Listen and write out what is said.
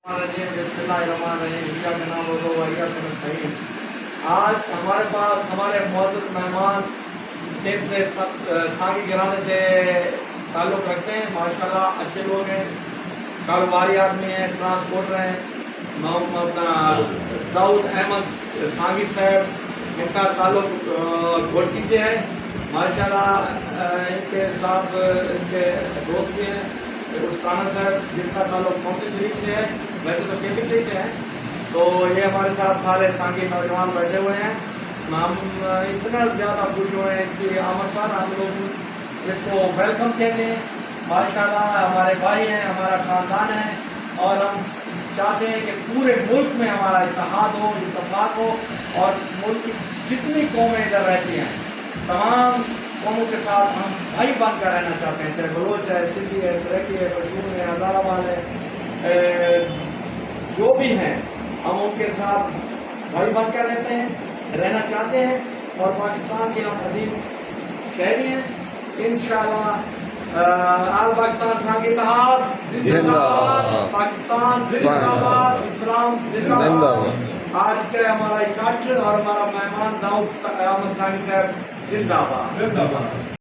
بسم اللہ الرحمن الرحیم کا نام ہو آج ہمارے پاس ہمارے معزز مہمان سندھ سے سانگی گھرانے سے تعلق رکھتے ہیں. ماشاءاللہ اچھے لوگ ہیں, کاروباری آدمی ہیں, ٹرانسپورٹر ہیں. اپنا داؤد احمد سانگی صاحب, ان کا تعلق گھوڑکی سے ہے. ماشاءاللہ ان کے ساتھ ان کے دوست بھی ہیں استانہ صاحب, جن کا تعلق کونسی شریف سے ہے, ویسے تو کیپٹلی سے ہے. تو یہ ہمارے ساتھ سارے سانگی نوجوان بیٹھے ہوئے ہیں. ہم اتنا زیادہ خوش ہوئے ہیں اس کی آمد پر. ہم لوگ اس کو ویلکم کہتے ہیں. ماشاءاللہ ہمارے بھائی ہیں, ہمارا خاندان ہے, اور ہم چاہتے ہیں کہ پورے ملک میں ہمارا اتحاد ہو, اتفاق ہو, اور ملک کی جتنی قومیں ادھر رہتی ہیں تمام قوموں کے ساتھ ہم بھائی بن کر رہنا چاہتے ہیں. چاہے بلوچ ہے, سندھی ہے, سریکی ہے, پشتون ہے, ہزارہ وال ہے, جو بھی ہیں ہم ان کے ساتھ بھائی بن کر رہتے ہیں, رہنا چاہتے ہیں. اور پاکستان کے ہم عظیم شہری ہیں. انشاءاللہ آل پاکستان سانگی اتحاد زندہ باد, پاکستان زندہ باد, اسلام زندہ باد. آج کا ہمارا اکٹھ اور ہمارا مہمان داؤد احمد سانگی صاحب زندہ باد.